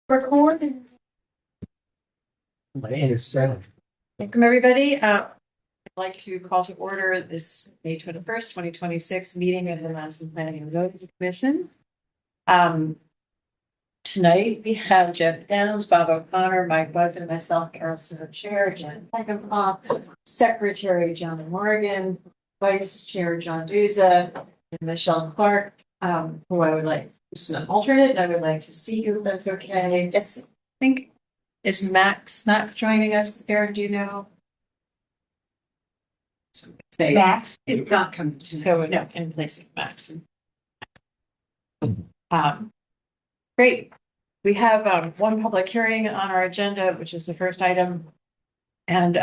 Record. My name is Sam. Welcome, everybody. I'd like to call to order this May 21st, 2026 meeting of the Madison Planning and Zoning Commission. Tonight we have Jeff Downs, Bob O'Connor, Mike Buck, and myself, Carol Snow, Chair, Jen Peckinpah, Secretary John Morgan, Vice Chair John Duza, and Michelle Clark, who I would like to an alternate, and I would like to see you if that's okay. Yes, I think is Max not joining us? Aaron, do you know? Max did not come to, so no, in place of Max. Great. We have one public hearing on our agenda, which is the first item. And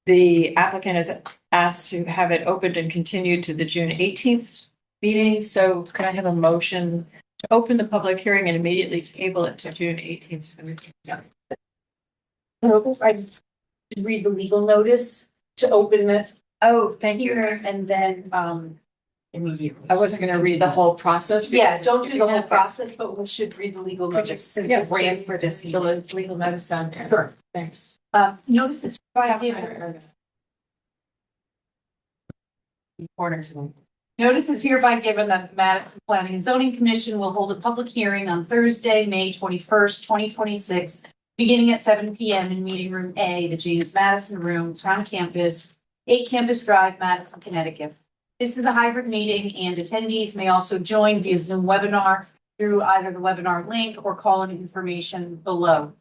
the applicant is asked to have it opened and continued to the June 18th meeting. So can I have a motion to open the public hearing and immediately table it to June 18th for the I read the legal notice to open it. Oh, thank you. Here and then immediately. I wasn't going to read the whole process. Yeah, don't do the whole process, but we should read the legal notice. Since Yeah, it's ran for this. the legal notice down there. Sure. Thanks. Notice is Notice is hereby given that the Madison Planning and Zoning Commission will hold a public hearing on Thursday, May 21st, 2026, beginning at 7 p.m. in Meeting Room A, the James Madison Room, Town Campus, 8 Campus Drive, Madison, Connecticut. This is a hybrid meeting and attendees may also join via Zoom webinar through either the webinar link or call-in information below.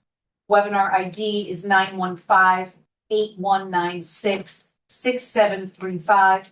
Webinar ID is 915-8196-6735.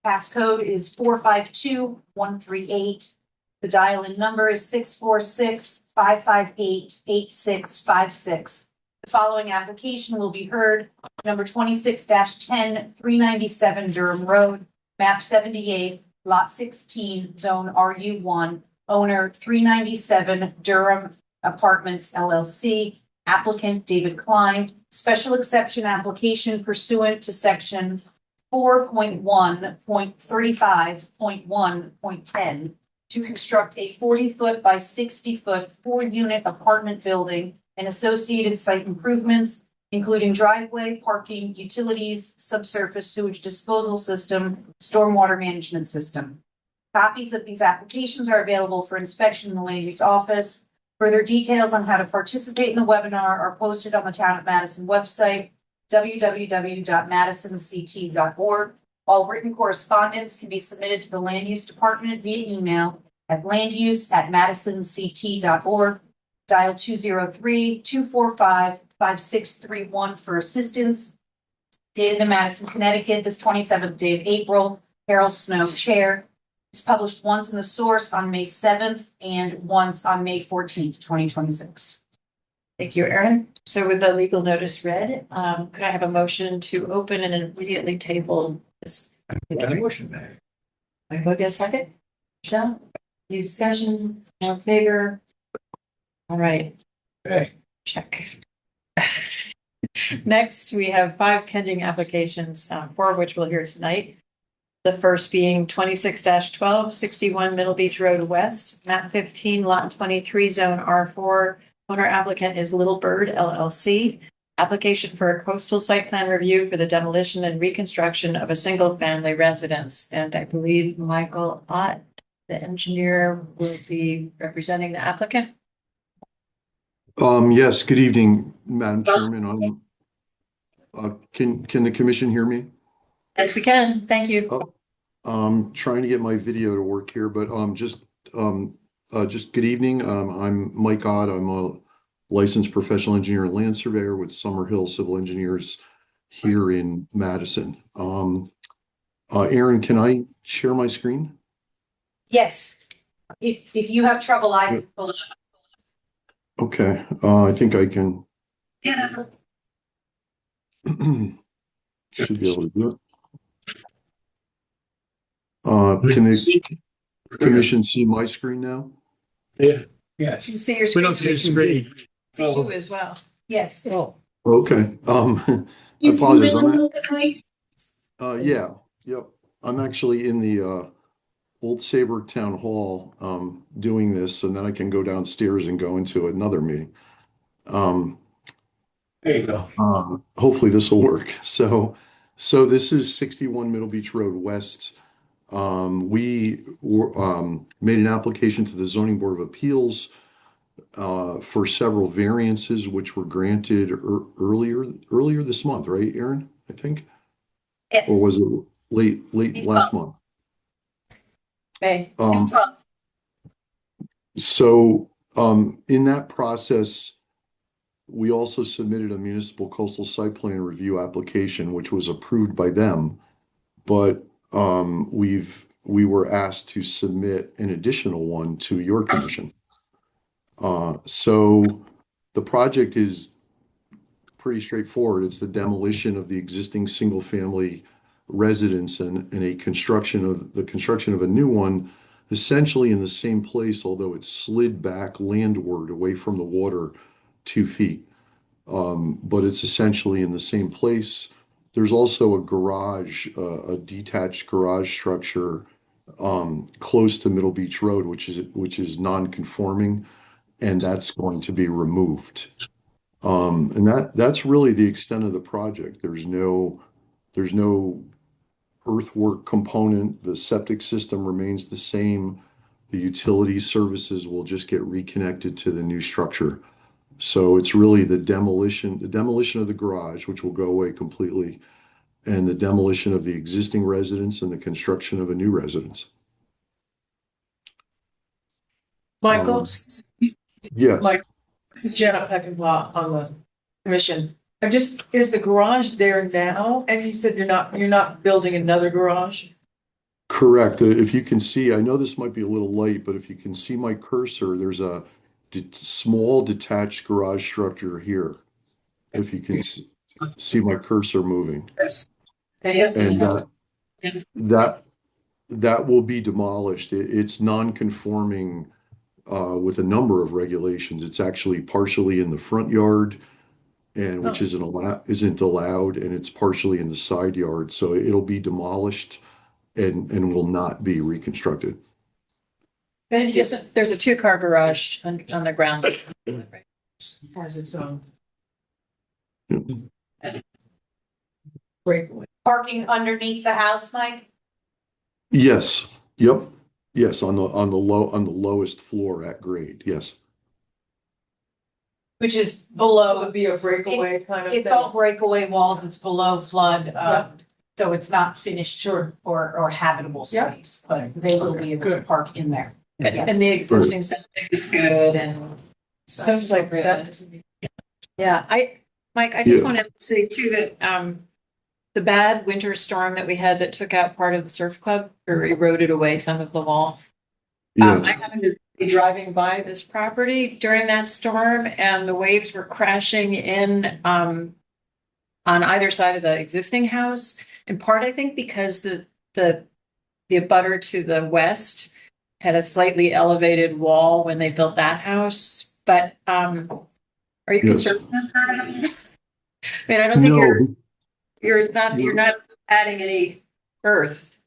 Passcode is 452138. The dial-in number is 646-558-8656. The following application will be heard. Number 26-10, 397 Durham Road, map 78, lot 16, zone RU1, owner 397 Durham Apartments LLC, applicant David Klein, special exception application pursuant to section 4.1.35.1.10 to construct a 40-foot by 60-foot 4-unit apartment building and associated site improvements, including driveway, parking, utilities, subsurface sewage disposal system, stormwater management system. Copies of these applications are available for inspection in the land use office. Further details on how to participate in the webinar are posted on the Town of Madison website, www.madisonct.org. All written correspondence can be submitted to the Land Use Department via email at landuse@madisonct.org. Dial 203-245-5631 for assistance. Dated in Madison, Connecticut, this 27th day of April. Carol Snow, Chair. It's published once in the Source on May 7th and once on May 14th, 2026. Thank you, Erin. So with the legal notice read, could I have a motion to open and immediately table this? Motion. I vote yes, second. Michelle, any discussion? All in favor? All right. Okay. Check. Next, we have 5 pending applications, 4 of which we'll hear tonight. The first being 26-12, 61 Middle Beach Road West, map 15, lot 23, zone R4. Owner applicant is Little Bird LLC. Application for a coastal site plan review for the demolition and reconstruction of a single family residence. And I believe Michael Ott, the engineer, will be representing the applicant. Yes, good evening, Madam Chairman. Can the commission hear me? Yes, we can. Thank you. I'm trying to get my video to work here, but just good evening. I'm Mike Ott. I'm a licensed professional engineer and land surveyor with Summerhill Civil Engineers here in Madison. Aaron, can I share my screen? Yes. If you have trouble, I will. Okay, I think I can. Yeah. Should be able to do it. Can the commission see my screen now? Yeah. Yes. You can see your We screen. don't see your screen. See you as well. Yes. Oh. Okay. I apologize. Yeah. Yep. I'm actually in the Old Saybrook Town Hall, doing this, and then I can go downstairs and go into another meeting. Um, There you go. Hopefully this will work. So this is 61 Middle Beach Road West. We made an application to the Zoning Board of Appeals for several variances, which were granted earlier this month, right, Aaron? I think, Yes. or was it late last month? Okay. So in that process, we also submitted a municipal coastal site plan review application, which was approved by them. But we were asked to submit an additional one to your commission. So the project is pretty straightforward. It's the demolition of the existing single-family residence and a construction of a new one, essentially in the same place, although it's slid back landward away from the water 2 feet. But it's essentially in the same place. There's also a garage, a detached garage structure close to Middle Beach Road, which is non-conforming, and that's going to be removed. And that's really the extent of the project. There's no earthwork component. The septic system remains the same. The utility services will just get reconnected to the new structure. So it's really the demolition of the garage, which will go away completely, and the demolition of the existing residence and the construction of a new residence. Michael, Yes. Mike, this is Janet Peckinpah on the commission. Is the garage there now? And you said you're not building another garage? Correct. If you can see, I know this might be a little light, but if you can see my cursor, there's a small detached garage structure here. If you can see my cursor moving. Yes. And that will be demolished. It's non-conforming with a number of regulations. It's actually partially in the front yard, and which isn't allowed, and it's partially in the side yard. So it'll be demolished and will not be reconstructed. There's a two-car garage on the ground. Has its own. Yeah. Breakaway. Parking underneath the house, Mike? Yes. Yep. Yes. On the lowest floor at grade. Yes. Which is Would below, be a breakaway kind of it's thing. all breakaway walls, it's below flood, Yeah. so it's not finished or habitable Yeah. space, but they will be able to Good. park in there. Yes. And the existing septic is good and. Sounds like that. Yeah, Mike, I just Yeah. wanted to say too that, the bad winter storm that we had that took out part of the surf club or eroded away some of the wall. Yeah. I happened to be driving by this property during that storm and the waves were crashing in, on either side of the existing house. In part, I think because the abutter to the west had a slightly elevated wall when they built that house. But, are you Yes. concerned about that? I mean, I don't think No. you're not adding any earth.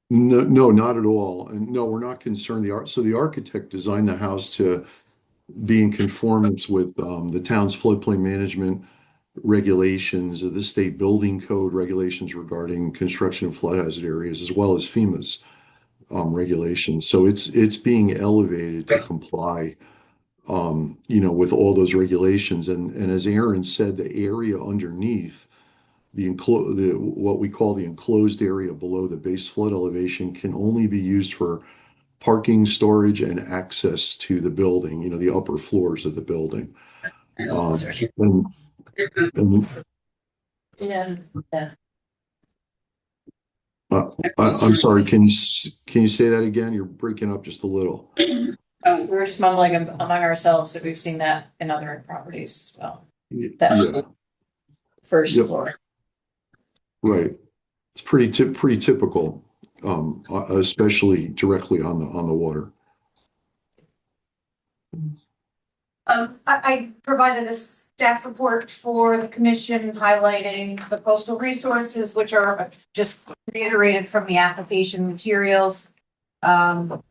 No, not at all. And no, we're not concerned. So the architect designed the house to be in conformance with the town's floodplain management regulations, the state building code regulations regarding construction of flood hazard areas, as well as FEMA's regulations. So it's being elevated to comply, with all those regulations. And as Aaron said, the area underneath what we call the enclosed area below the base flood elevation can only be used for parking, storage, and access to the building, the upper floors of the building. And Yeah. I'm sorry, can you say that again? You're breaking up just a little. We're just mumbling among ourselves that we've seen that in other properties as well. Yeah, First Yep. floor. right. It's pretty typical, especially directly on the water. I provided a staff report for the commission highlighting the coastal resources, which are just reiterated from the application materials. And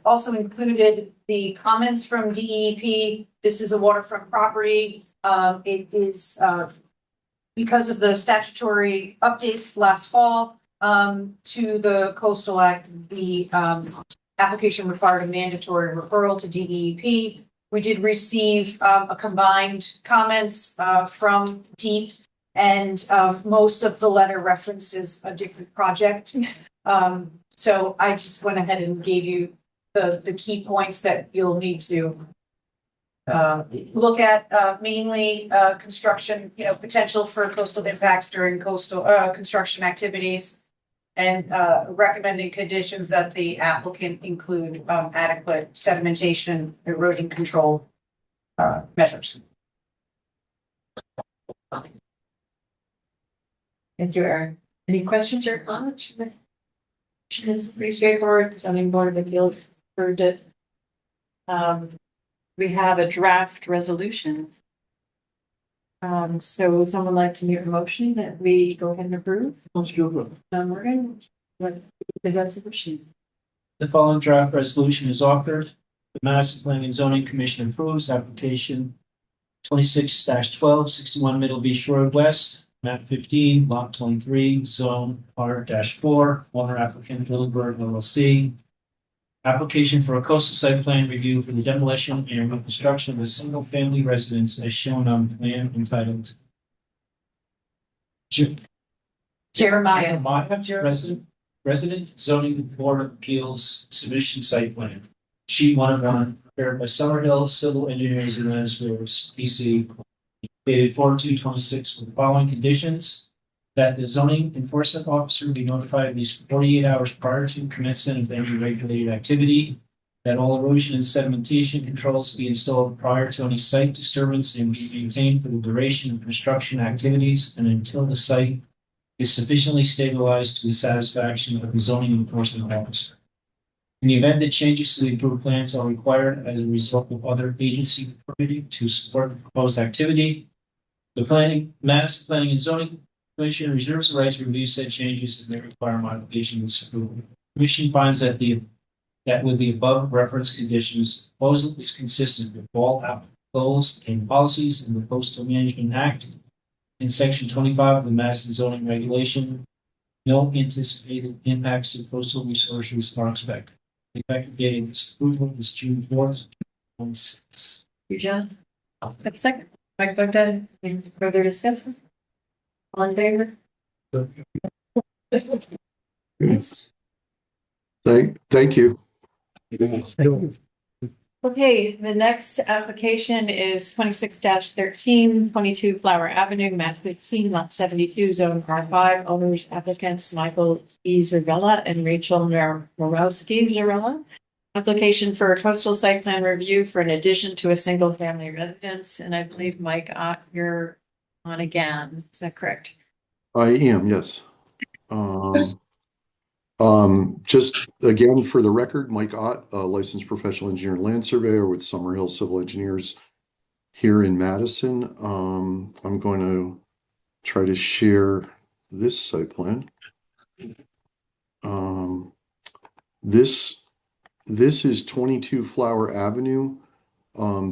also included the comments from DEP. This is a waterfront property. It is because of the statutory updates last fall to the Coastal Act, the application required a mandatory referral to DEP. We did receive a combined comments from DEP, and most of the letter references a different project. So I just went ahead and gave you the key points that you'll need to look at, mainly construction, potential for coastal impacts during coastal construction activities, and recommending conditions that the applicant include adequate sedimentation, erosion control measures. Thank you, Erin. Any questions or comments from the? It's pretty straightforward. Zoning Board of Appeals approved it. We have a draft resolution. So would someone like to make a motion that we go ahead and approve? John Morgan, what the resolution? The following draft resolution is offered. The Madison Planning and Zoning Commission approves application 26-12, 61 Middle Beach Road West, map 15, lot 23, zone R-4, owner applicant Middleburg LLC. Application for a coastal site plan review for the demolition and reconstruction of a single-family residence as shown on plan entitled Jeremiah. Resident Zoning Board of Appeals Submission Site Plan. Sheet 1 of 1, prepared by Summerhill Civil Engineers and Landscapers, PC, dated 4/2/26 with the following conditions: that the zoning enforcement officer be notified at least 48 hours prior to commencement of any regulated activity, that all erosion and sedimentation controls be installed prior to any site disturbance and be maintained for the duration of construction activities and until the site is sufficiently stabilized to the satisfaction of the zoning enforcement officer. In the event that changes to the approved plans are required as a result of other agency permitting to support the proposed activity, the Madison Planning and Zoning Commission reserves the right to review said changes and may require modification of this approval. The Commission finds that with the above referenced conditions, the proposal is consistent with all applicable goals and policies in the Coastal Management Act. In Section 25 of the Madison Zoning Regulation, no anticipated impacts to coastal resources are expected. The effective date of this approval is June 4th, 2026. You, John? Have a second. Mike Bogdan, any further discussion? All in favor? Yes. Thank you. Okay, the next application is 26-13, 22 Flower Avenue, map 15, lot 72, zone R5. Owners applicants Michael E. Zarella and Rachel Morowski Zarella. Application for a coastal site plan review for an addition to a single family residence. And I believe Mike, you're on again. Is that correct? I am, yes. Just again, for the record, Mike Ott, a licensed professional engineer and land surveyor with Summerhill Civil Engineers here in Madison. I'm going to try to share this site plan. This is 22 Flower Avenue.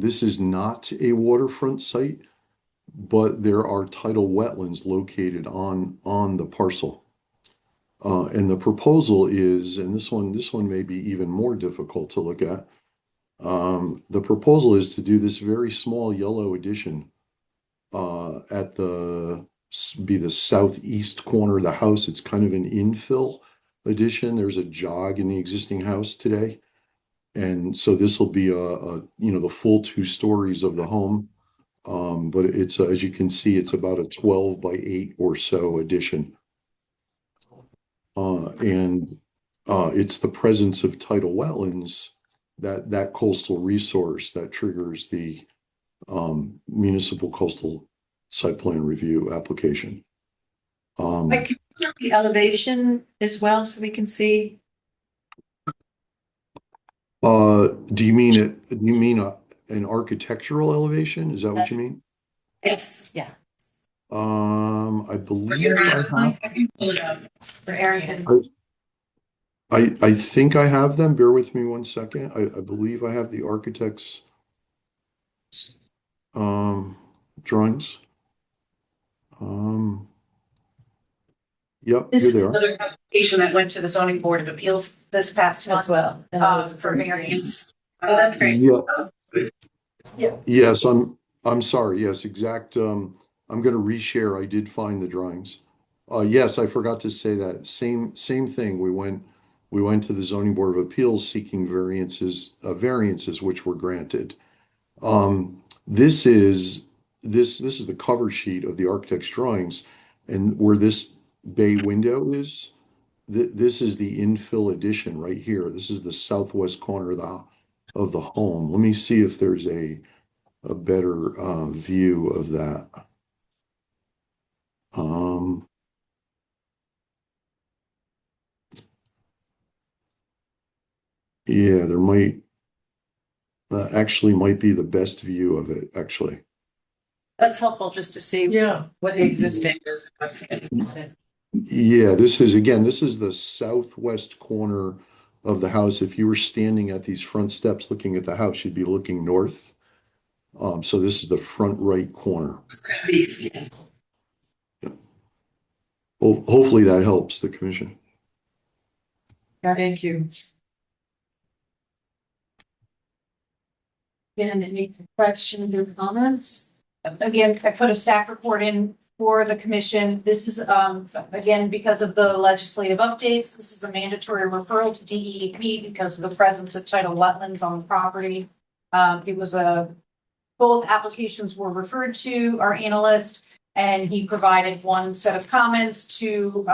This is not a waterfront site, but there are tidal wetlands located on the parcel. And the proposal is, and this one may be even more difficult to look at. The proposal is to do this very small yellow addition at the southeast corner of the house. It's kind of an infill addition. There's a jog in the existing house today. And so this will be the full 2 stories of the home. But it's, as you can see, it's about a 12 by 8 or so addition. And it's the presence of tidal wetlands, that coastal resource that triggers the municipal coastal site plan review application. Mike, can you put the elevation as well so we can see? Do you mean an architectural elevation? Is that what you mean? Yes. Yeah. I believe I have. For Aaron. I think I have them. Bear with me one second. I believe I have the architect's drawings. Um, yep, This here is they are. another application that went to the zoning board of appeals this past month, As well. And it was for approved. variance. Oh, that's great. Yeah. Yes, I'm sorry. Yes, exact. I'm gonna reshare. I did find the drawings. Yes, I forgot to say that. Same thing. We went to the zoning board of appeals seeking variances which were granted. This is this is the cover sheet of the architect's drawings, and where this bay window is, this is the infill addition right here. This is the southwest corner of the home. Let me see if there's a better view of that. Um, yeah, there might actually might be the best view of it, actually. That's helpful just to see Yeah. what the existing is. Yeah, this is the southwest corner of the house. If you were standing at these front steps looking at the house, you'd be looking north. So this is the front right corner. Yeah. Well, hopefully that helps the commission. Thank you. And any questions or comments? Again, I put a staff report in for the commission. This is, again, because of the legislative updates, this is a mandatory referral to DEP because of the presence of tidal wetlands on the property. It was both applications were referred to our analyst, and he provided one set of comments to,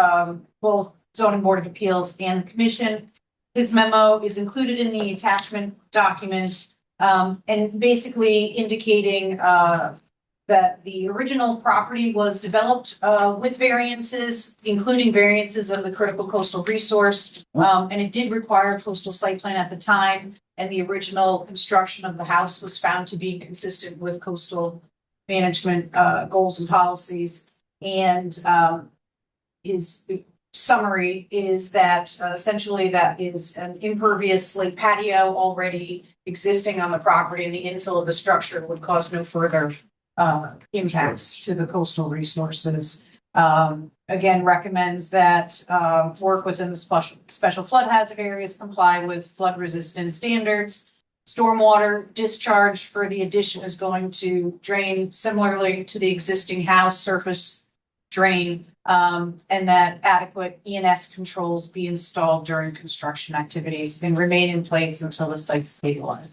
both zoning board of appeals and the commission. His memo is included in the attachment documents, and basically indicating, that the original property was developed with variances, including variances of the critical coastal resource. And it did require a coastal site plan at the time. And the original construction of the house was found to be consistent with coastal management goals and policies. And his summary is that essentially that is an impervious slate patio already existing on the property, and the infill of the structure would cause no further impacts to the coastal resources. Again, recommends that work within the special flood hazard areas comply with flood resistant standards. Stormwater discharge for the addition is going to drain similarly to the existing house surface drain, and that adequate E&S controls be installed during construction activities and remain in place until the site stabilizes.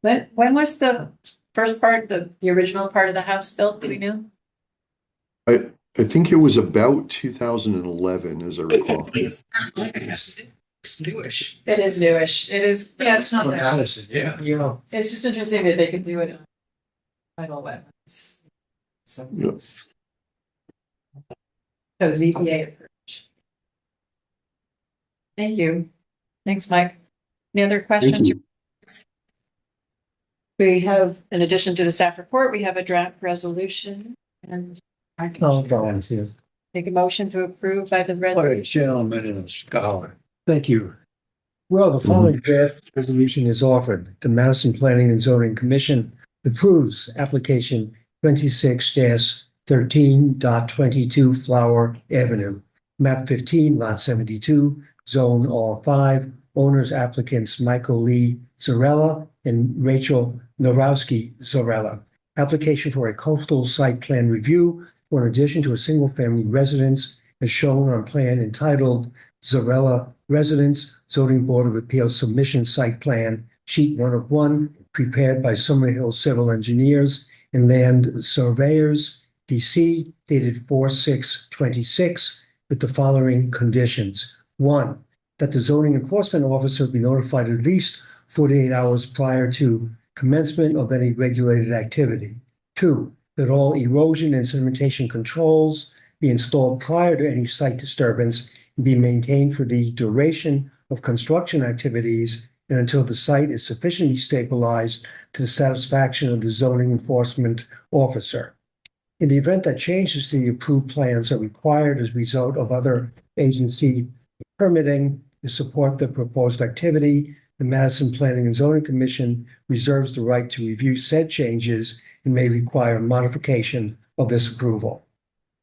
When was the first part, the original part of the house built, do we know? I think it was about 2011, as I recall. It's newish. It is newish. It is, yeah, it's not For that. Madison, yeah. Yeah. It's just interesting that they could do it on tidal wetlands. So Yep. ZPA approach. Thank you. Thanks, Mike. Any other Thank questions? you. We have, in addition to the staff report, we have a draft resolution, and I I'll can volunteer. make a motion to approve by the What a resolution. gentleman and a scholar. Thank you. Well, the following draft resolution is offered. The Madison Planning and Zoning Commission approves application 26-13.22 Flower Avenue, map 15, lot 72, zone R5, owners applicants Michael Lee Zarella and Rachel Norowski Zarella. Application for a coastal site plan review for an addition to a single-family residence as shown on plan entitled Zarella Residence, Zoning Board of Appeals Submission Site Plan, Sheet 1 of 1, prepared by Summerhill Civil Engineers and Land Surveyors, PC, dated 4/6/26, with the following conditions. 1, that the zoning enforcement officer be notified at least 48 hours prior to commencement of any regulated activity. 2, that all erosion and sedimentation controls be installed prior to any site disturbance and be maintained for the duration of construction activities and until the site is sufficiently stabilized to the satisfaction of the zoning enforcement officer. In the event that changes to the approved plans are required as a result of other agency permitting to support the proposed activity, the Madison Planning and Zoning Commission reserves the right to review said changes and may require modification of this approval.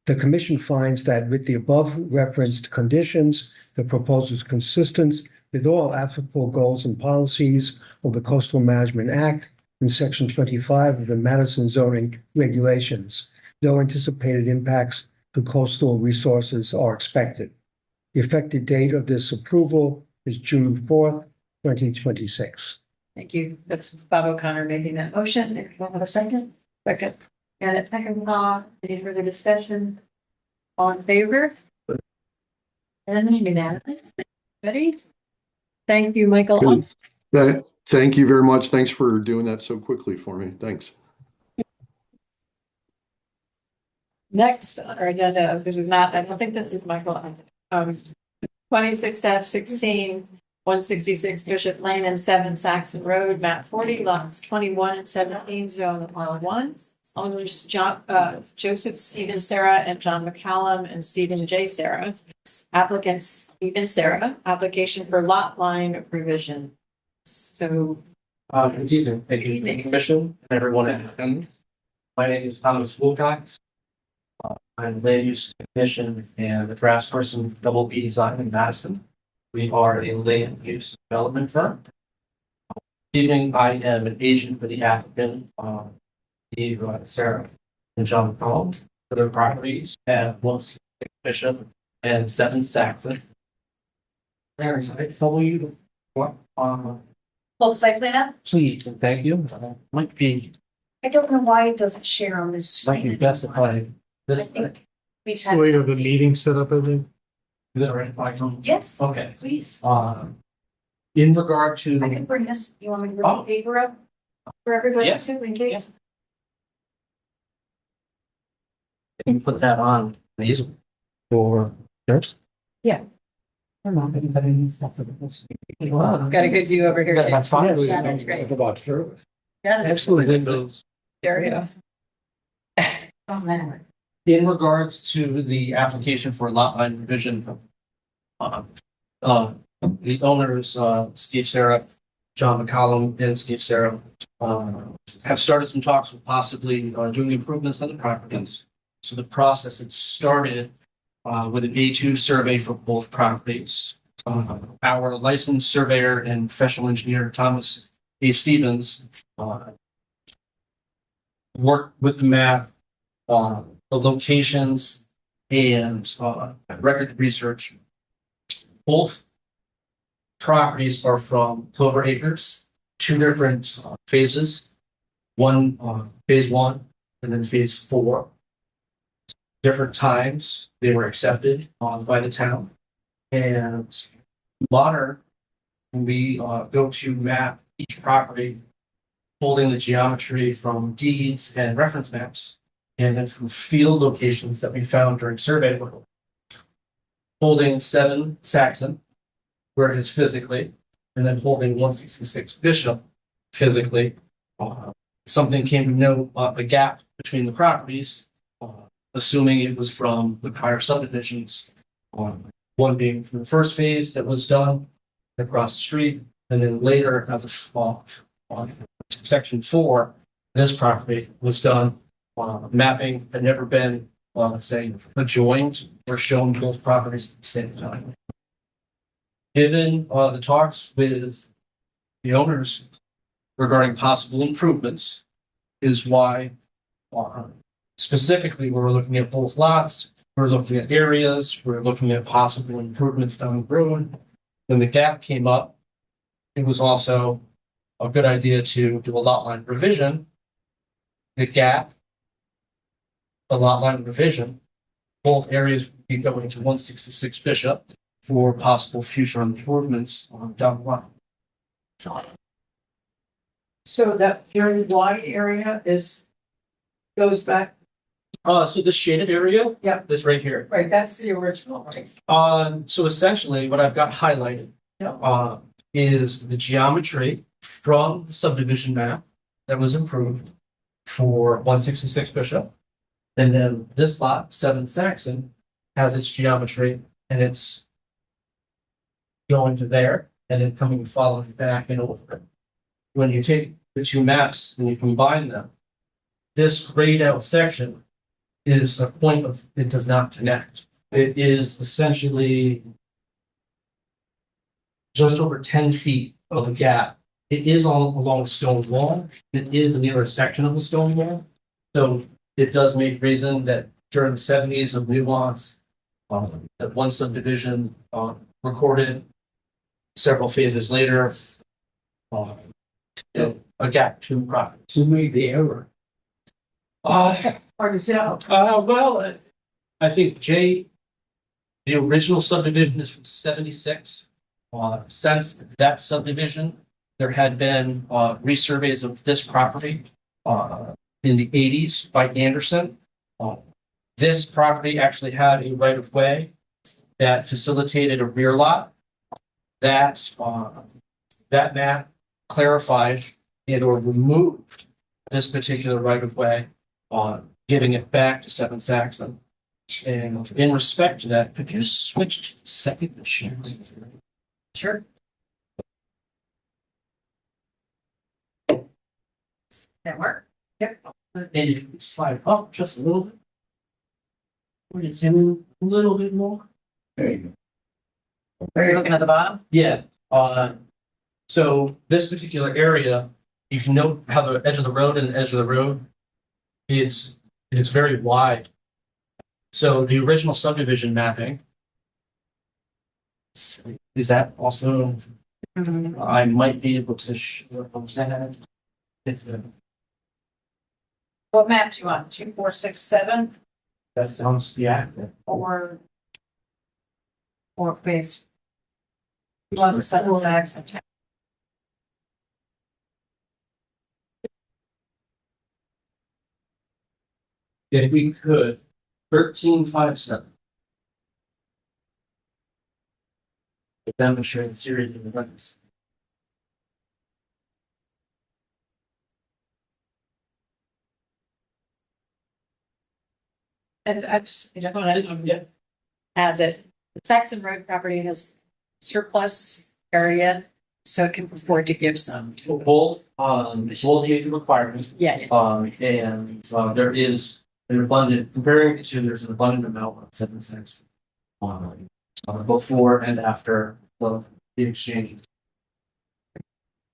The commission finds that with the above referenced conditions, the proposal is consistent with all applicable goals and policies of the Coastal Management Act and Section 25 of the Madison zoning regulations. No anticipated impacts to coastal resources are expected. The effective date of this approval is June 4th, 2026. Thank you. That's Bob O'Connor making that motion. If you have a second. Second. And at second, any further discussion? All in favor? And unanimous. Ready? Thank you, Michael. Thank you very much. Thanks for doing that so quickly for me. Thanks. Next on our agenda, this is not, I don't think this is Michael. 26-16, 166 Bishop Lane and 7 Saxon Road, map 40, lots 21 and 17, zone R1. Owners Joseph Stephen Sarah and John McCallum and Stephen J. Sarah. Applicants Stephen Sarah, application for lot line revision. So. Good evening. Thank you, the commission, and everyone in attendance. My name is Thomas Wilcox. I'm land use technician and the draftsperson Double B Design in Madison. We are a land use development firm. This evening, I am an agent for the applicant, Steve Sarah and John McCallum, for their properties at 166 Bishop and 7 Saxon. There is I tell you what Hold the site plan up. please and thank you. Might be I don't know why it doesn't share on this might be screen. best if I I think we've had. We have a meeting set up, I think. Is that right? I can- Yes, Okay. please. In regard to. I can bring this, you want me to bring the paper up for everybody Yes. too, in case? Can you put that on these for yours? Yeah. Wow. Got a good view over here. Yeah, that's fine. Yeah, that's great. About service. Yeah, that's Absolutely. stereo. In regards to the application for lot line revision, the owners, Steve Sarah, John McCollum, and Steve Sarah, have started some talks with possibly doing improvements on the properties. So the process had started with an A2 survey for both properties. Our licensed surveyor and professional engineer, Thomas A. Stevens, worked with the map, the locations, and record research. Both properties are from Clover Acres, 2 different phases. Phase 1 and then phase 4. Different times they were accepted by the town. And modern, when we go to map each property, holding the geometry from deeds and reference maps, and then from field locations that we found during survey work, holding 7 Saxon, where it is physically, and then holding 166 Bishop physically. Something came to know a gap between the properties, assuming it was from the prior subdivisions. One being from the first phase that was done across the street, and then later as on section 4, this property was done. Mapping had never been, let's say, adjoined or shown both properties at the same time. Given the talks with the owners regarding possible improvements, is why specifically we're looking at both lots, we're looking at areas, we're looking at possible improvements down the road. When the gap came up, it was also a good idea to do a lot line revision. The gap, the lot line revision, both areas would be going to 166 Bishop for possible future improvements down the line. So that very wide area goes back, So the shaded area, Yeah. is right here. right, that's the original, right? So essentially what I've got highlighted, Yeah. is the geometry from the subdivision map that was approved for 166 Bishop. And then this lot, 7 Saxon, has its geometry and it's going to there and then coming following back and over. When you take the two maps and you combine them, this grayed out section is a point of, it does not connect. It is essentially just over 10 feet of a gap. It is all along a stone wall. It is a nearer section of the stone wall. So it does make reason that during the 70s of nuance, that one subdivision recorded several phases later, a gap to properties. Who made the error? Hard to tell. Well, I think the original subdivision is from 76. Since that subdivision, there had been resurveys of this property in the 80s by Anderson. This property actually had a right of way that facilitated a rear lot. That map clarified and or removed this particular right of way, giving it back to 7 Saxon. And in respect to that, could you switch to the second machine? Sure. That work? Yep. And you can slide up just a little bit. We're gonna zoom in a little bit more. There you go. Are you looking at the bottom? Yeah, so this particular area, you can note how the edge of the road and the edge of the road, it's very wide. So the original subdivision mapping, is that also, I might be able to show that. What map do you want? 2467 That sounds, yeah. or base? You want the 7 Saxon? If we could, 1357. Demonstrate the series of events. And I just want to add that the Saxon Road property has surplus area, so it can afford to give some. So both meet the requirements. Yeah, yeah. And there is an abundant, comparing to, there's an abundant amount of 7 cents. Before and after the exchange.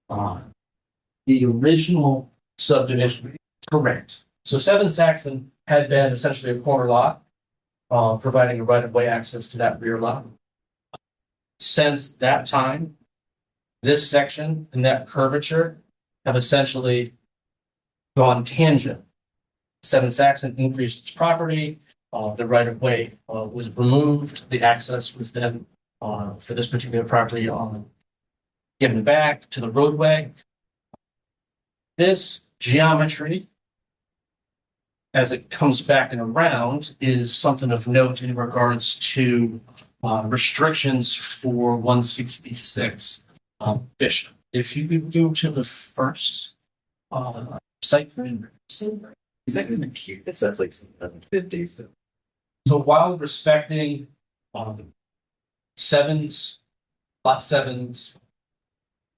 The original subdivision, correct. So 7 Saxon had been essentially a corner lot, providing a right of way access to that rear lot. Since that time, this section and that curvature have essentially gone tangent. 7 Saxon increased its property, the right of way was removed, the access was then for this particular property given back to the roadway. This geometry, as it comes back and around, is something of note in regards to restrictions for 166 Bishop. If you could go to the first site plan. Is that gonna be cute? It sounds like some 50s. So while respecting lot sevens,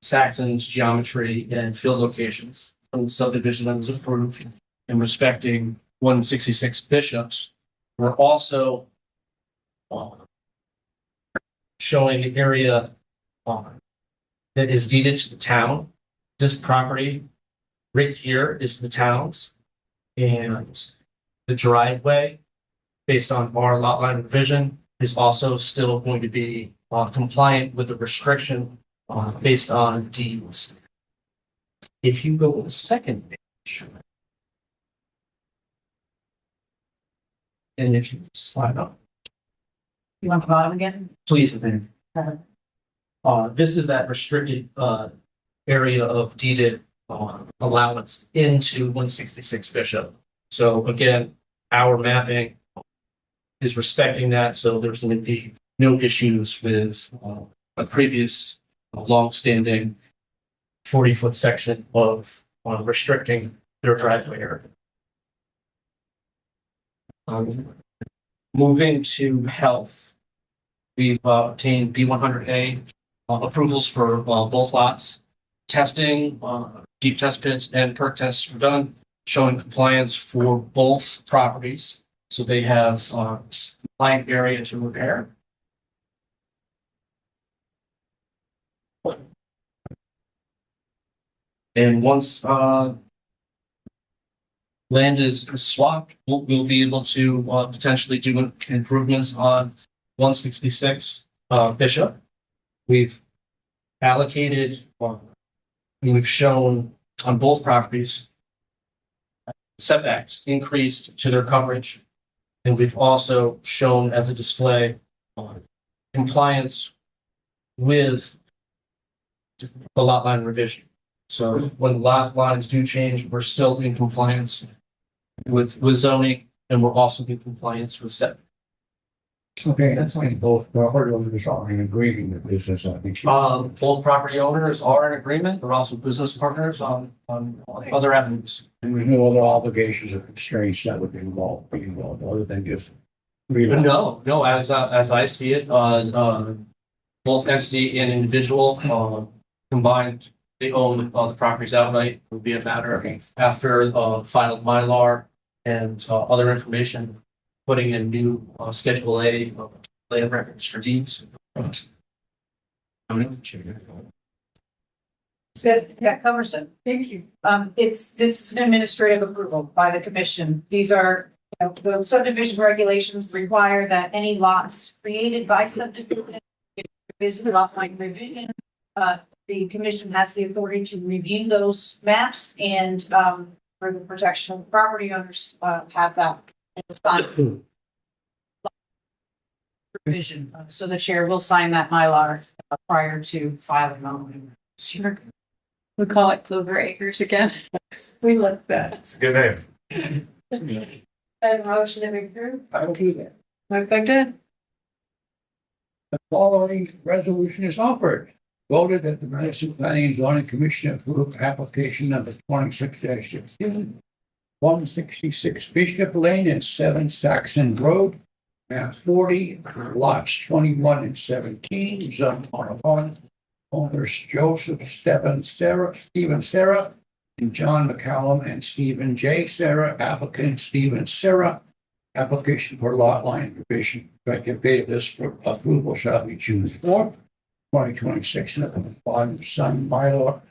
Saxon's geometry and field locations from the subdivision that was approved, and respecting 166 Bishops, we're also showing the area that is deeded to the town. This property right here is the town's, and the driveway, based on our lot line revision, is also still going to be compliant with the restriction based on deeds. If you go to the second page, and if you slide up, you want the bottom again? please, then. This is that restricted area of deeded allowance into 166 Bishop. So again, our mapping is respecting that, so there's going to be no issues with a previous long-standing 40-foot section of restricting their driveway area. Moving to health. We've obtained B100A approvals for both lots. Testing, deep test pits and perk tests were done, showing compliance for both properties. So they have compliant area to repair. And once land is swapped, we'll be able to potentially do improvements on 166 Bishop. We've allocated, and we've shown on both properties setbacks increased to their coverage. And we've also shown as a display compliance with the lot line revision. So when lot lines do change, we're still in compliance with zoning, and we're also in compliance with setback. Okay, that's like both property owners are in agreement with this, I think. Both property owners are in agreement. They're also business partners on other avenues. And there's no other obligations or constraints that would be involved, other than just. No, as I see it, both entity and individual, combined, they own the properties outright. It would be a matter Okay. after filed Mylar and other information, putting in new Schedule A land records for deeds. Good, that covers it. Thank you. This is an administrative approval by the commission. These are, the subdivision regulations require that any lots created by subdivision is lot line revision. The commission has the authority to review those maps and, for the protection of property owners, have that assigned revision. So the chair will sign that Mylar prior to filing on. We call it Clover Acres again. We like that. It's a good name. And motion to approve. I will do that. Perfect. The following resolution is offered. Voted that the Madison Planning and Zoning Commission approve application number 26-16, 166 Bishop Lane and 7 Saxon Road, map 40, lots 21 and 17, zone R1. Owners Joseph Stephen Sarah, and John McCallum and Stephen J. Sarah, applicant Stephen Sarah. Application for lot line revision. Effective date of this approval shall be June 4th, 2026, and at the bottom of Sun Mylar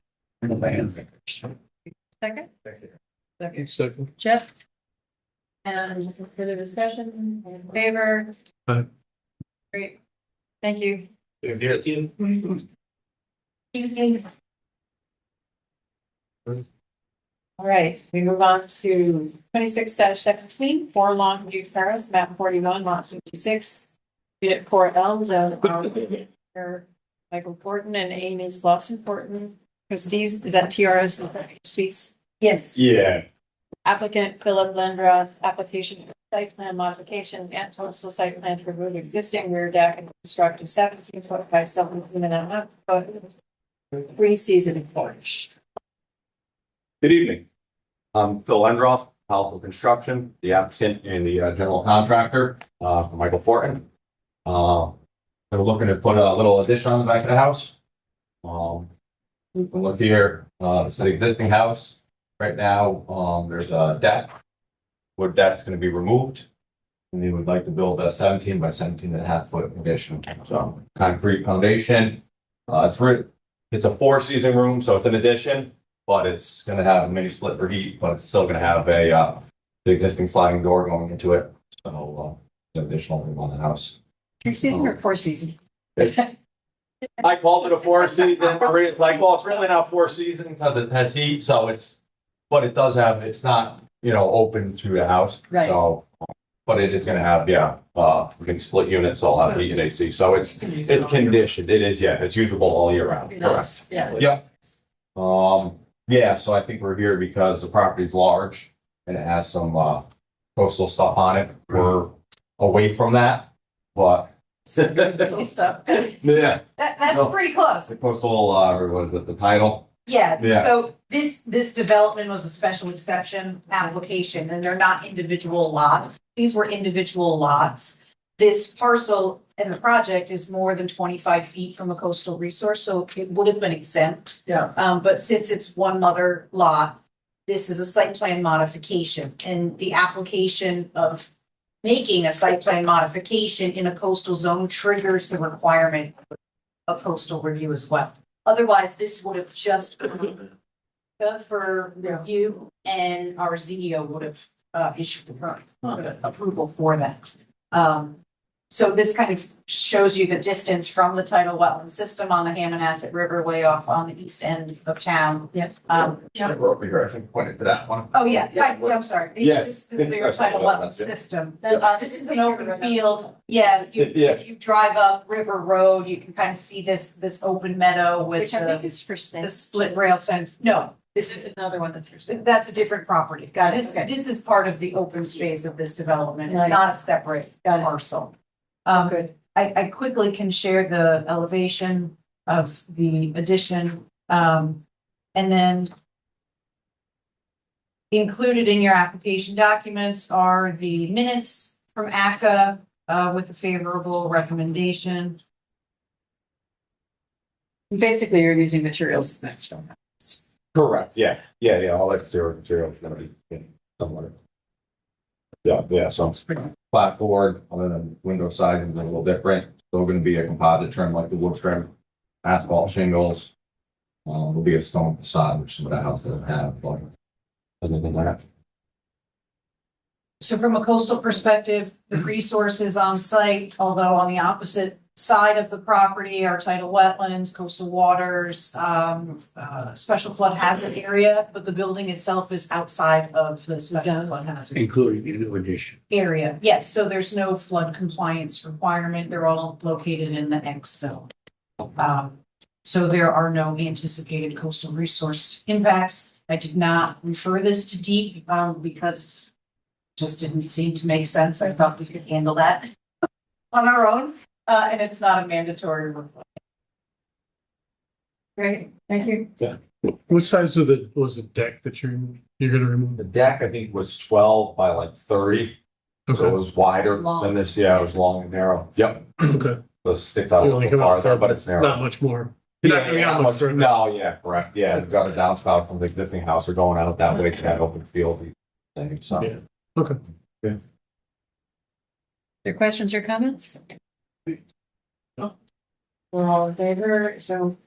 and the land records. Second. Second. Jeff. And further discussions in favor? Aye. Great. Thank you. All right, we move on to 26-17, 4 Longview Terrace, map 41, lot 56. Unit 4L, zone R. Michael Porton and Amy Slauson Porton. Trustees, is that TRS? Is that trustees? Yes. Yeah. Applicant Philip Lendroth, application for site plan modification and postal site plan for remove existing rear deck and construct a 17-foot by 7.5-foot 3-season porch. Good evening. I'm Phil Endroth, Powerful Construction, the applicant and the general contractor for Michael Fortin. We're looking to put a little addition on the back of the house. We can look here, it's an existing house. Right now, there's a deck. Wood deck's going to be removed. And they would like to build a 17 by 17.5-foot addition. So concrete foundation. It's a 4-season room, so it's an addition, but it's going to have a mini split for heat, but it's still going to have the existing sliding door going into it. So an additional room on the house. 3-season or 4-season? I called it a 4-season. It's like, well, it's really not 4-season because it has heat, so but it does have, it's not, open through the house. Right. So, but it is gonna have, we can split units, so I'll have heat and AC. So it's conditioned. It is, it's usable all year round. Nice, yeah. Yep. So I think we're here because the property's large and it has some coastal stuff on it. We're away from that, but. Still stuff. Yeah. That's pretty close. The coastal, or what is it, the title? Yeah. So this development was a special exception application and they're not individual lots. These were individual lots. This parcel and the project is more than 25 feet from a coastal resource, so it would have been exempt. Yeah. But since it's one mother lot, this is a site plan modification and the application of making a site plan modification in a coastal zone triggers the requirement of a coastal review as well. Otherwise, this would have just been for review and our CEO would have issued the approval for that. So this kind of shows you the distance from the tidal wetland system on the Hammonasset River way off on the east end of town. Yeah. Over here, I think pointed to that one. Oh, yeah, right, I'm sorry. Yeah. This is their tidal wetland system. Yeah. This is an open field. Yeah, if you drive up River Road, you can kind of see this open meadow with Which I think the is for sale. split rail fence. No, this This is, is another one that's for sale. that's a different property. Got it, This, okay. this is part of the open space of this development. It's Nice. not a separate Got it. parcel. Good. I quickly can share the elevation of the addition. And then included in your application documents are the minutes from ACCA with a favorable recommendation. Basically, you're using materials that match them. Correct, yeah, all that exterior material is gonna be somewhat. Yeah, so it's flat board, other than window sizing is a little different, still gonna be a composite trim like the wood trim, asphalt shingles. Will be a stone facade, which some of the house doesn't have, but other than that. So from a coastal perspective, the resources on site, although on the opposite side of the property are tidal wetlands, coastal waters, special flood hazard area, but the building itself is outside of the special flood hazard Including the new addition. area. Yes, so there's no flood compliance requirement. They're all located in the X zone. So there are no anticipated coastal resource impacts. I did not refer this to deep, because it just didn't seem to make sense. I thought we could handle that on our own, and it's not a mandatory requirement. Great, thank you. What size was the deck that you're gonna remove? The deck, I think, was 12 by like 30, so it Okay, was wider Long. than this, yeah, it was long and narrow. Yep, okay. so it sticks out a You only little come out farther, but it's narrow. Not much more. You're not coming out not much much- further. No, yeah, correct, yeah, we've got a downspout from the existing house, we're going out that way to that open field. So, Yeah. Okay. Your questions or comments? We're all in favor, so.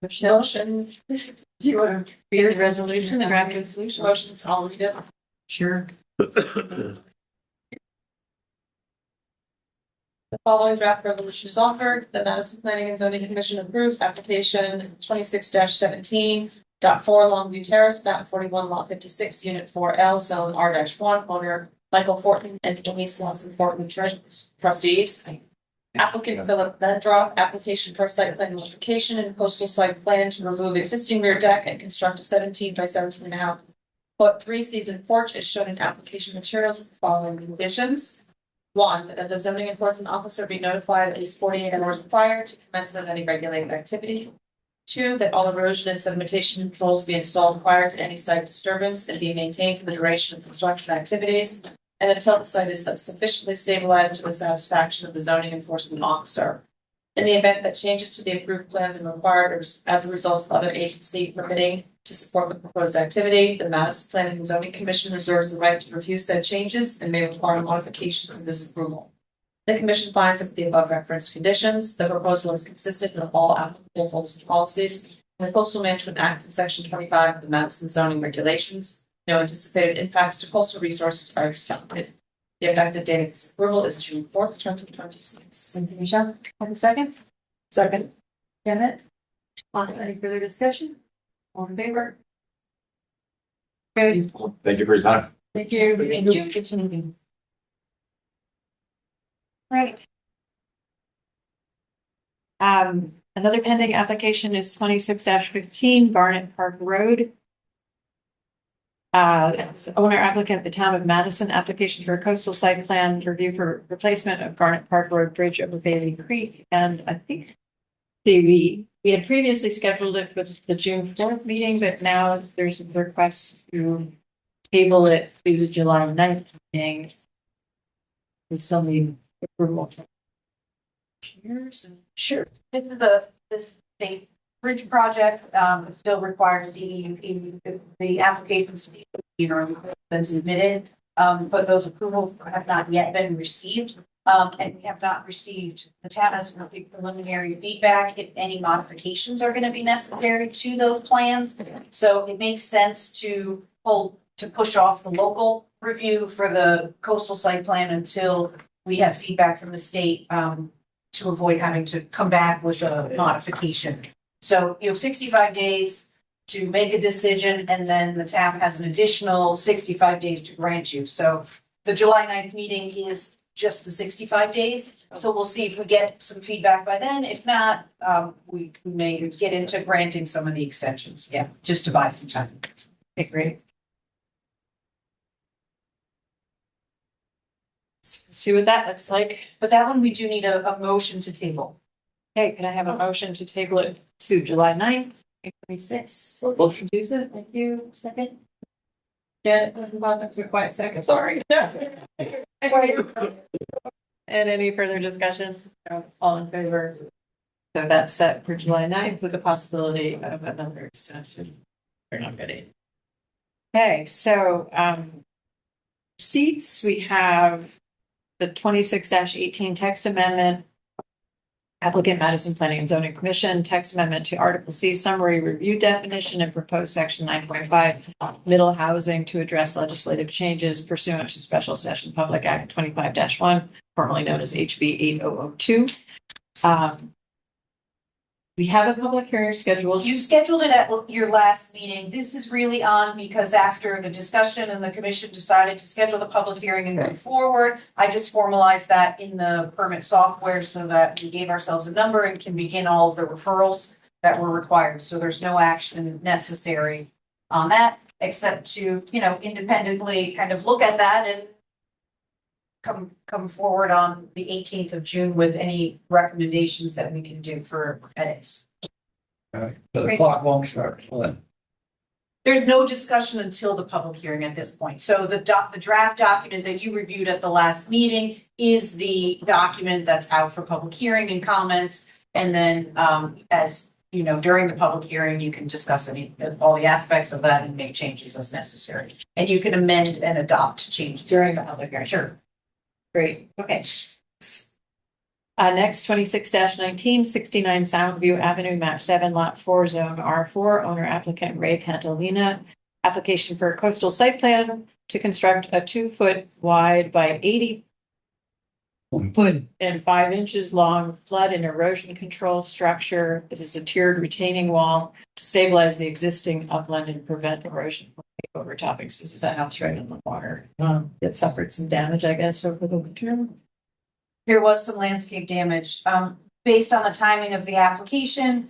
Michelle? Motion. Do you want to read the resolution, the draft resolution? Motion, I'll read it. Sure. The following draft resolution is offered. The Madison Planning and Zoning Commission approves application 26-17.4 Longview Terrace, map 41, lot 56, unit 4L, zone R-1, owner Michael Fortin and Denise Lawson Fortin, trustees. Applicant Philip Lendroth, application for site plan modification and coastal site plan to remove existing rear deck and construct a 17 by 17.5 foot 3-season porch as shown in application materials with the following conditions. 1, that the zoning enforcement officer be notified at least 48 hours prior to commencement of any regulated activity. 2, that all erosion and sedimentation controls be installed prior to any site disturbance and be maintained for the duration of construction activities, and until the site is sufficiently stabilized to the satisfaction of the zoning enforcement officer. In the event that changes to the approved plans are required as a result of other agency permitting to support the proposed activity, the Madison Planning and Zoning Commission reserves the right to refuse said changes and may require modifications of this approval. The commission finds that the above referenced conditions, the proposal is consistent with all applicable coastal policies and the Coastal Management Act in section 25 of the Madison zoning regulations. No anticipated impacts to coastal resources are expected. The effective date of this approval is June 4th, 2026. Thank you, Michelle. Have a second? Second. Janet? Any further discussion? All in favor? Good. thank you for your time. Thank you. Thank you. Good to meet you. Right. Another pending application is 26-15 Barnett Park Road. It's owner applicant, the town of Madison, application for a coastal site plan review for replacement of Garnet Park Road Bridge over Bailey Creek. And I think the We had previously scheduled it for the June 4th meeting, but now there's a request to table it to the July 9th meeting. We still need approval. Sure. This is this state bridge project, it still requires the applications to been submitted. But those approvals have not yet been received. And we have not received, the town has received preliminary feedback if any modifications are gonna be necessary to those plans. So it makes sense to push off the local review for the coastal site plan until we have feedback from the state, to avoid having to come back with a modification. So you have 65 days to make a decision, and then the town has an additional 65 days to grant you. So the July 9th meeting is just the 65 days. So we'll see if we get some feedback by then. If not, we may get into granting some of the extensions. Yeah, just to buy some time. Okay, great. Let's see what that looks like. But that one, we do need a motion to table. Okay, can I have a motion to table it to July 9th, 2026? Motion to it. Thank you. Second. Janet, that's a quiet second. Sorry. And any further discussion? No, all in favor? So that's set for July 9th with the possibility of another extension. We're not getting. Okay, so seats, we have the 26-18 text amendment. Applicant Madison Planning and Zoning Commission, text amendment to Article C summary review definition and proposed section 9.5 middle housing to address legislative changes pursuant to Special Session Public Act 25-1, formerly known as HB 8002. We have a public hearing scheduled. You scheduled it at your last meeting. This is really on because after the discussion and the commission decided to schedule the public hearing and move forward, I just formalized that in the permit software so that we gave ourselves a number and can begin all of the referrals that were required. So there's no action necessary on that, except to, independently kind of look at that and come forward on the 18th of June with any recommendations that we can do for edits. All right, so the clock won't start till then. There's no discussion until the public hearing at this point. So the draft document that you reviewed at the last meeting is the document that's out for public hearing and comments. And then, as you know, during the public hearing, you can discuss all the aspects of that and make changes as necessary. And you can amend and adopt changes During the public hearing. Sure. Great, okay. Next, 26-19, 69 Soundview Avenue, map 7, lot 4, zone R4, owner applicant Ray Pantalina. Application for a coastal site plan to construct a 2-foot wide by 80-foot and 5 inches long flood and erosion control structure. This is a tiered retaining wall to stabilize the existing upland and prevent erosion from overtopping. So this is a house right on the water. It suffered some damage, I guess, over the winter. There was some landscape damage. Based on the timing of the application,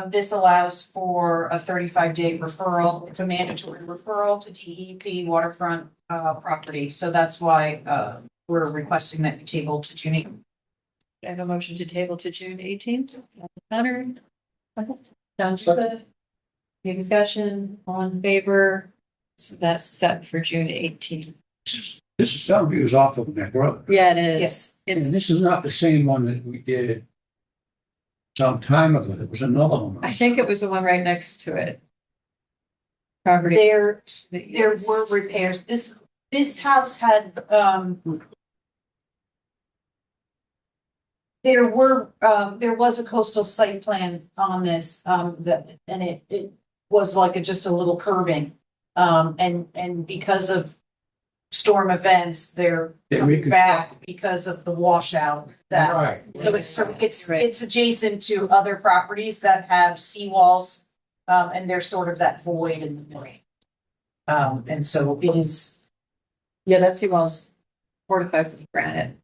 this allows for a 35-day referral. It's a mandatory referral to DEP waterfront property. So that's why we're requesting that you table to June 8th. I have a motion to table to June 18th. Connor. Down to the discussion, all in favor. So that's set for June 18th. This is some views off of Neck Road. Yeah, it is. Yes. And It's, this is not the same one that we did some time ago. It was another one. I think it was the one right next to it. Property. There were repairs. This house had, there was a coastal site plan on this, and it was like just a little curbing. And because of storm events, they're coming back because of the washout that. Right. So it's adjacent to other properties that have seawalls, and there's sort of that void in the middle. And so it is. Yeah, that seawall's fortified with granite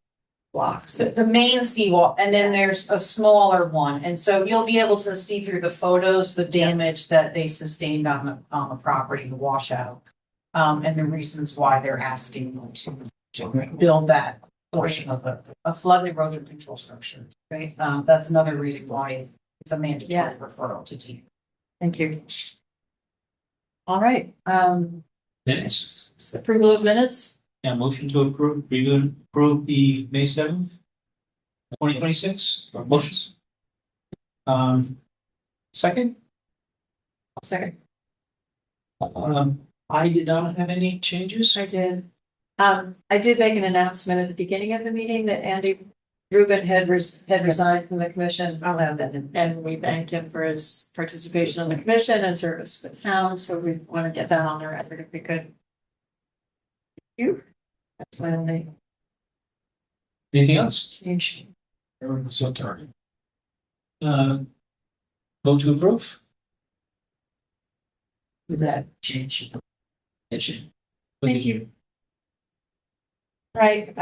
blocks. The main seawall, and then there's a smaller one, and so you'll be able to see through the photos, the damage that they sustained on the property, the washout. And the reasons why they're asking to build that portion of a flood erosion control structure. Right. That's another reason why It's a mandatory Yeah. referral to team. Thank you. All right, Minutes. approval of minutes? Yeah, motion to approve, approve the May 7th, 2026, or motions. Second, Second. I did not have any changes. I did. I did make an announcement at the beginning of the meeting that Andy Rubin had resigned from the commission. I'll add that in. And we thanked him for his participation on the commission and service to the town, so we want to get that on the record if we could. Thank you. That's my only Anything else? change. So target. Vote to approve? With that change. Thank you. Right,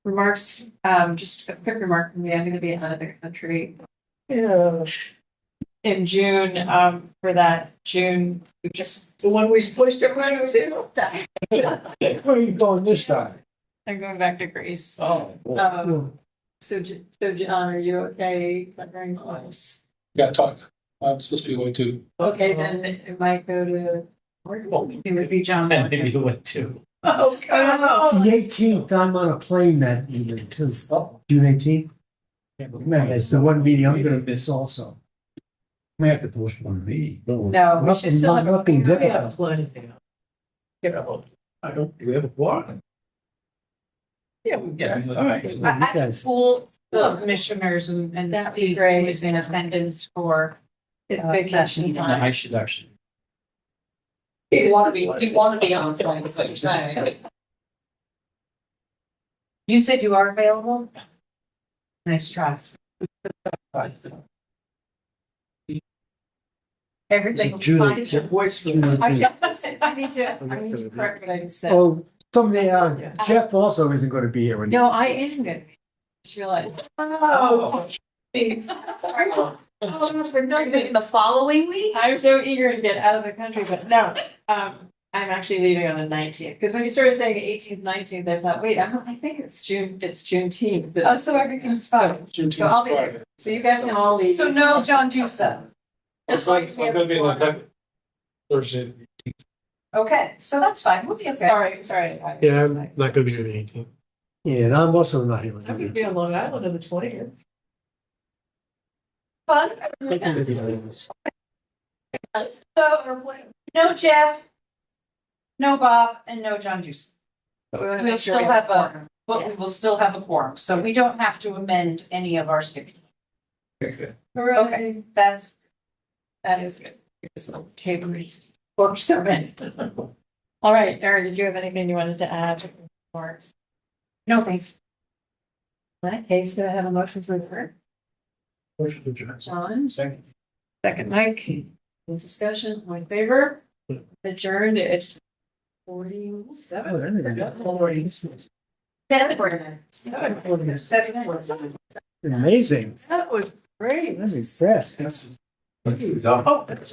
remarks, just a quick remark from me, I'm gonna be out of the country. In June, for that June, we just. The one we spliced everybody was in. Where are you going this time? I'm going back to Greece. Oh. So John, are you okay covering close? Gotta talk. I'm supposed to be going to. Okay, then it might go to. It would be John. And maybe you went too. Oh, God. The 18th, I'm on a plane that evening too. June 18th. That's the one meeting I'm gonna miss also. May have to postpone the meeting. No, we should still have. Nothing We have difficult. plenty now. You know, I don't, do we have a quorum? yeah, we get it. All right. You I guys- school the commissioners and That'd be Steve great. is in attendance for. It's vacation No, time. I should actually. You wanna be on point, is what you're saying. You said you are available? Nice try. Everything. June fine. 18th. Your voice for. June 18th. I need to correct what I just said. Oh, somebody, Jeff also isn't gonna be here. No, I am good. Just realized. Oh. The following week? I'm so eager to get out of the country, but no, I'm actually leaving on the 19th. Because when you started saying 18th, 19th, I thought, wait, I think it's Juneteenth. Oh, so everything's fine. So I'll be there. So you guys can all leave. So no John Dusa. I'm gonna be in the Thursday. Okay, so that's fine. We'll be okay. Sorry. Yeah, I'm not gonna be here the 18th. Yeah, and I'm also not here. I'm gonna be on Long Island on the 20th. Fun. So, no Jeff. No Bob and no John Dusa. We'll still have but we will still have a quorum, so we don't have to amend any of our schedule. Okay. Okay, that's. That is good. Because the table is for so many. All right, Erin, did you have anything you wanted to add? Or No, thanks. in that case, do I have a motion to adjourn? Motion to adjourn. John, Second. second, Mike. Any discussion? All in favor? Adjourned at 47. Amazing. That was great. I'm impressed. Oh.